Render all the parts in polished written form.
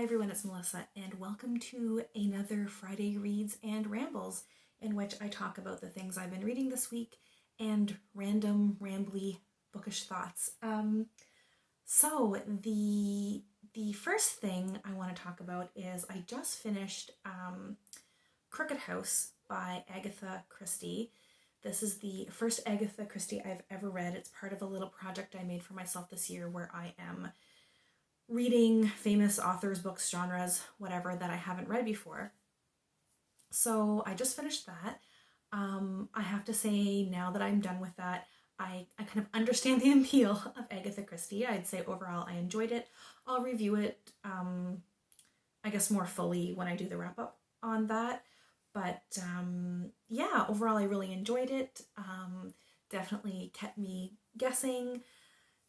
everyone, it's Melissa, and welcome to another Friday Reads and Rambles, in which I talk about the things I've been reading this week and random, rambly, bookish thoughts. So the first thing I want to talk about is I just finished Crooked House by Agatha Christie. This is the first Agatha Christie I've ever read. It's part of a little project I made for myself this year where I am reading famous authors, books, genres, whatever that I haven't read before. So I just finished that. I have to say now that I'm done with that, I kind of understand the appeal of Agatha Christie. I'd say overall I enjoyed it. I'll review it, I guess, more fully when I do the wrap up on that. But yeah, overall I really enjoyed it. Definitely kept me guessing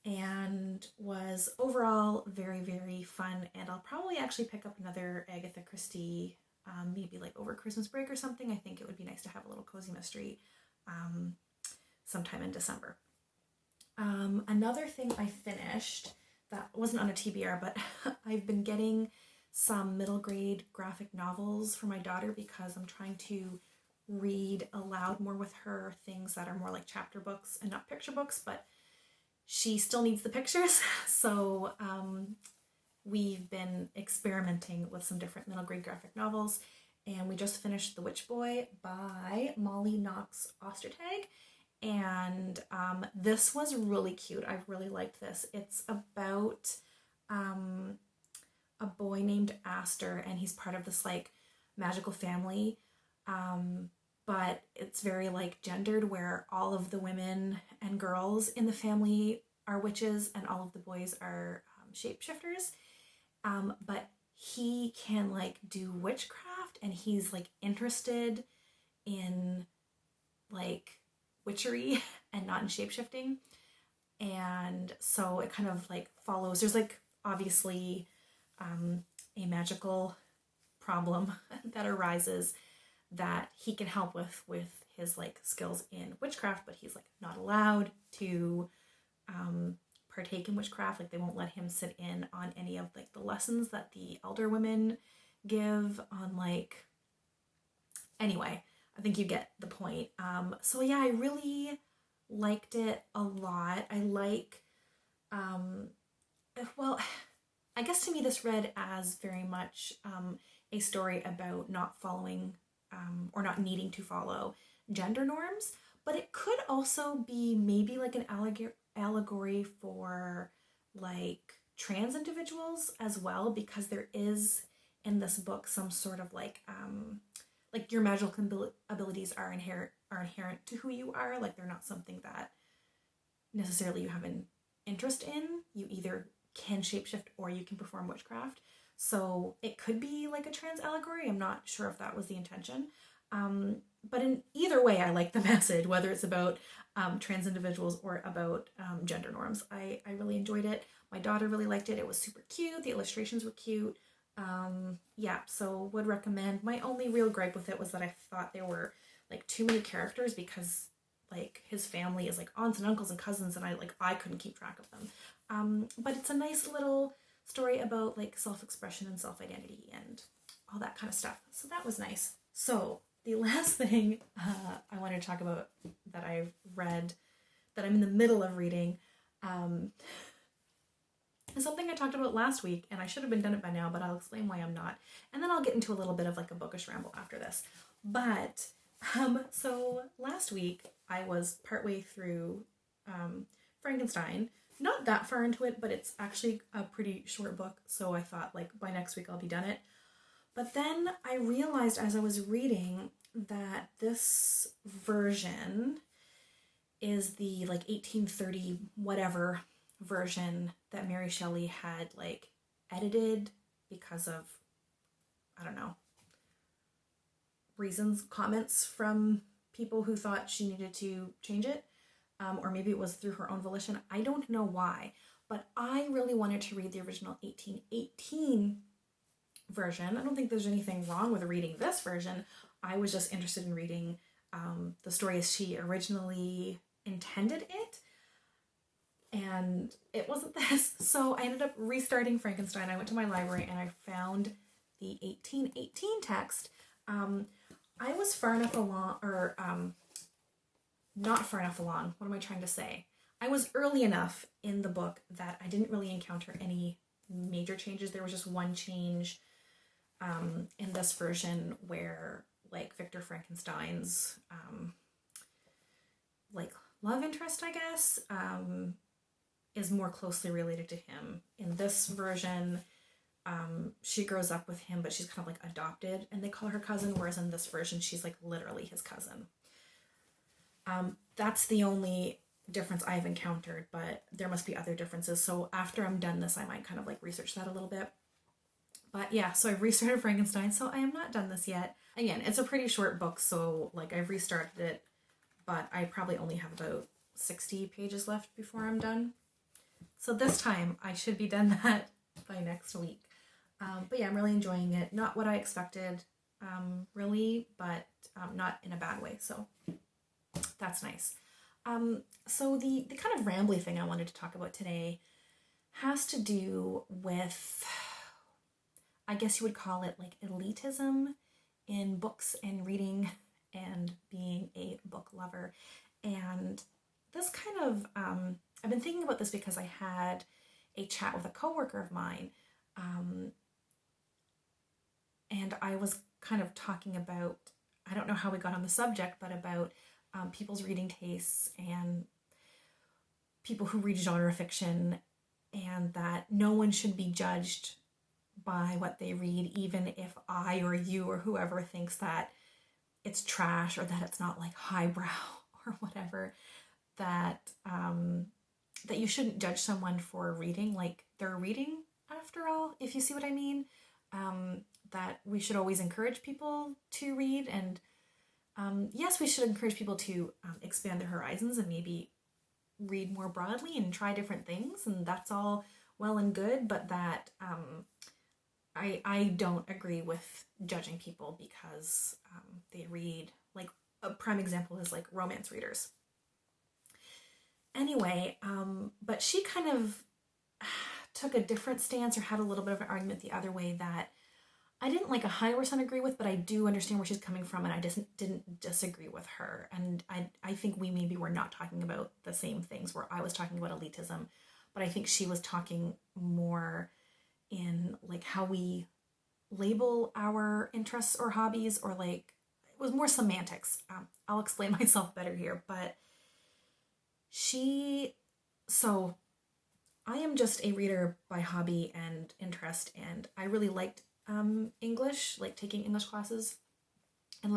and was overall very, very fun. And I'll probably actually pick up another Agatha Christie maybe like over Christmas break or something. I think it would be nice to have a little cozy mystery sometime in December. Another thing I finished that wasn't on a TBR, but I've been getting some middle grade graphic novels for my daughter because I'm trying to read aloud more with her, things that are more like chapter books and not picture books, but she still needs the pictures. So we've been experimenting with some different middle grade graphic novels, and we just finished The Witch Boy by Molly Knox Ostertag. And this was really cute. I really liked this. It's about a boy named Aster, and he's part of this like magical family, but it's very like gendered, where all of the women and girls in the family are witches and all of the boys are shapeshifters. But he can like do witchcraft, and he's like interested in like witchery and not in shapeshifting. And so it kind of like follows, there's like obviously a magical problem that arises that he can help with his like skills in witchcraft, but he's like not allowed to partake in witchcraft. Like they won't let him sit in on any of like the lessons that the elder women give on like, anyway, I think you get the point. So yeah, I really liked it a lot. I like, well, I guess to me this read as very much a story about not following or not needing to follow gender norms, but it could also be maybe like an allegory for like trans individuals as well, because there is in this book some sort of like your magical abilities are inherent to who you are. Like they're not something that necessarily you have an interest in. You either can shapeshift or you can perform witchcraft. So it could be like a trans allegory. I'm not sure if that was the intention. But in either way, I like the message, whether it's about trans individuals or about gender norms. I really enjoyed it. My daughter really liked it. It was super cute. The illustrations were cute. Yeah, so would recommend. My only real gripe with it was that I thought there were like too many characters, because like his family is like aunts and uncles and cousins, and I couldn't keep track of them. But it's a nice little story about like self-expression and self-identity and all that kind of stuff. So that was nice. So the last thing I wanted to talk about that I've read, that I'm in the middle of reading, is something I talked about last week, and I should have been done it by now, but I'll explain why I'm not. And then I'll get into a little bit of like a bookish ramble after this. But so last week I was partway through Frankenstein. Not that far into it, but it's actually a pretty short book, so I thought like by next week I'll be done it. But then I realized as I was reading that this version is the like 1830 whatever version that Mary Shelley had like edited because of, I don't know, reasons, comments from people who thought she needed to change it. Or maybe it was through her own volition. I don't know why, but I really wanted to read the original 1818 version. I don't think there's anything wrong with reading this version. I was just interested in reading the story as she originally intended it. and it wasn't this. So I ended up restarting Frankenstein. I went to my library and I found the 1818 text. I was far enough along, or not far enough along. What am I trying to say? I was early enough in the book that I didn't really encounter any major changes. There was just one change in this version where, like, Victor Frankenstein's like love interest, I guess, is more closely related to him. In this version, she grows up with him, but she's kind of like adopted, and they call her cousin, whereas in this version, she's like literally his cousin. That's the only difference I've encountered, but there must be other differences. So after I'm done this, I might kind of like research that a little bit. But yeah, so I've restarted Frankenstein, so I am not done this yet. Again, it's a pretty short book, so like I've restarted it, but I probably only have about 60 pages left before I'm done. So this time I should be done that by next week. But yeah, I'm really enjoying it. Not what I expected, really, but not in a bad way. So that's nice. So the kind of rambly thing I wanted to talk about today has to do with, I guess you would call it like elitism in books and reading and being a book lover. And this kind of, I've been thinking about this because I had a chat with a coworker of mine, and I was kind of talking about, I don't know how we got on the subject, but about people's reading tastes and people who read genre fiction, and that no one should be judged by what they read, even if I or you or whoever thinks that it's trash or that it's not like highbrow or whatever, that that you shouldn't judge someone for reading like they're reading, after all, if you see what I mean. That we should always encourage people to read, and yes, we should encourage people to expand their horizons and maybe read more broadly and try different things, and that's all well and good, but that I don't agree with judging people because they read, like a prime example is like romance readers. Anyway, but she kind of took a different stance or had a little bit of an argument the other way that I didn't like 100% agree with, but I do understand where she's coming from, and I just didn't disagree with her. And I think we maybe were not talking about the same things, where I was talking about elitism, but I think she was talking more in like how we label our interests or hobbies, or like it was more semantics. I'll explain myself better here, but so I am just a reader by hobby and interest, and I really liked English, like taking English classes and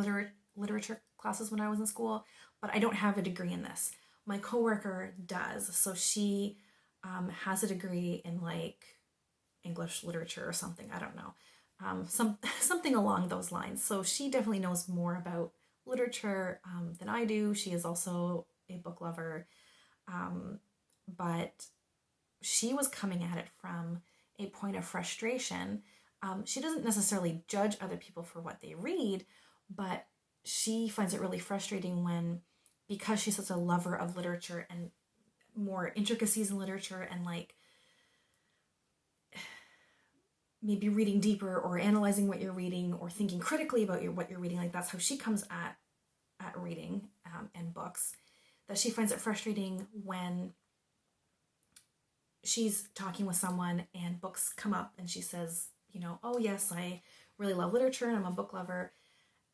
literature classes when I was in school, but I don't have a degree in this. My coworker does, so she has a degree in like English literature or something. I don't know, something along those lines. So she definitely knows more about literature than I do. She is also a book lover, but she was coming at it from a point of frustration. She doesn't necessarily judge other people for what they read, but she finds it really frustrating when, because she's such a lover of literature and more intricacies in literature and like maybe reading deeper or analyzing what you're reading or thinking critically about what you're reading, like that's how she comes at reading and books, that she finds it frustrating when she's talking with someone and books come up and she says, you know, oh yes, I really love literature and I'm a book lover.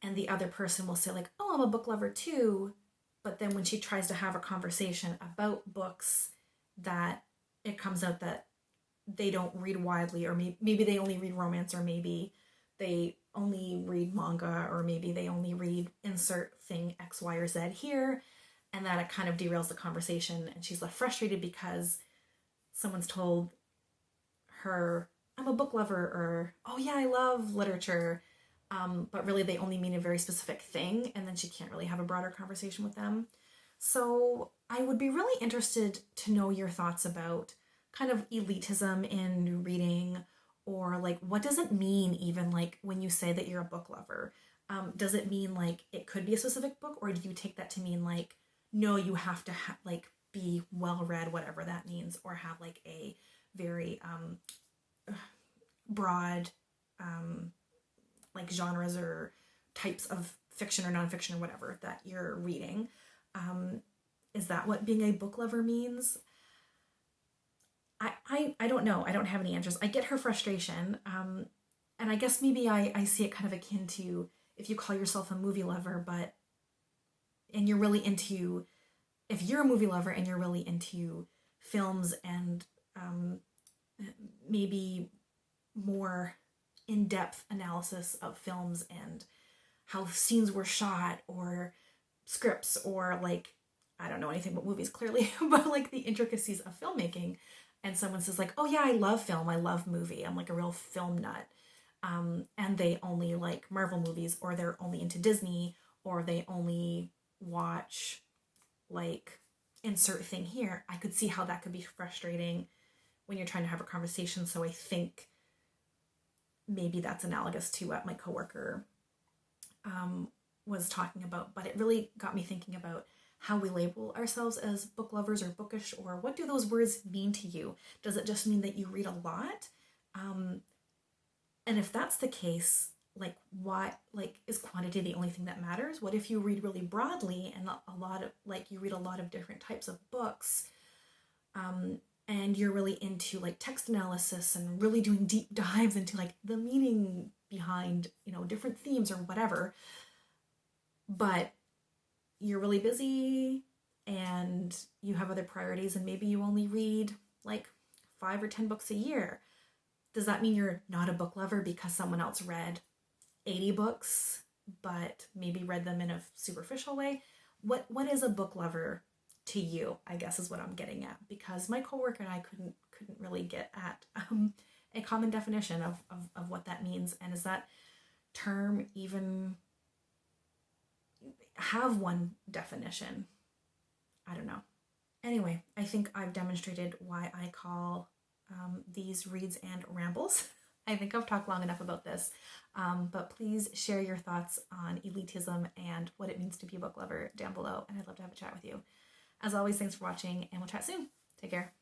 And the other person will say like, oh, I'm a book lover too. But then when she tries to have a conversation about books, that it comes out that they don't read widely, or maybe they only read romance, or maybe they only read manga, or maybe they only read insert thing X, Y, or Z here. And that it kind of derails the conversation, and she's left frustrated because someone's told her, I'm a book lover, or, oh yeah, I love literature, but really they only mean a very specific thing, and then she can't really have a broader conversation with them. So I would be really interested to know your thoughts about kind of elitism in reading, or like, what does it mean even like when you say that you're a book lover? Does it mean like it could be a specific book, or do you take that to mean like, no, you have to like be well read, whatever that means, or have like a very broad like genres or types of fiction or nonfiction or whatever that you're reading. Is that what being a book lover means? I don't know. I don't have any answers. I get her frustration. And I guess maybe I see it kind of akin to if you call yourself a movie lover, and you're really into, if you're a movie lover and you're really into films and maybe more in-depth analysis of films and how scenes were shot or scripts or like, I don't know anything about movies clearly, but like the intricacies of filmmaking. And someone says like, oh yeah, I love film, I love movie, I'm like a real film nut. And they only like Marvel movies, or they're only into Disney, or they only watch like insert thing here. I could see how that could be frustrating when you're trying to have a conversation. So I think maybe that's analogous to what my coworker was talking about. But it really got me thinking about how we label ourselves as book lovers or bookish, or what do those words mean to you? Does it just mean that you read a lot? And if that's the case, like what, like is quantity the only thing that matters? What if you read really broadly and a lot of, like you read a lot of different types of books, and you're really into like text analysis and really doing deep dives into like the meaning behind, you know, different themes or whatever, but you're really busy and you have other priorities and maybe you only read like 5 or 10 books a year. Does that mean you're not a book lover because someone else read 80 books, but maybe read them in a superficial way? What is a book lover to you, I guess is what I'm getting at, because my coworker and I couldn't really get at a common definition of what that means. And is that term even have one definition? I don't know. Anyway, I think I've demonstrated why I call these reads and rambles. I think I've talked long enough about this, but please share your thoughts on elitism and what it means to be a book lover down below, and I'd love to have a chat with you. As always, thanks for watching, and we'll chat soon. Take care.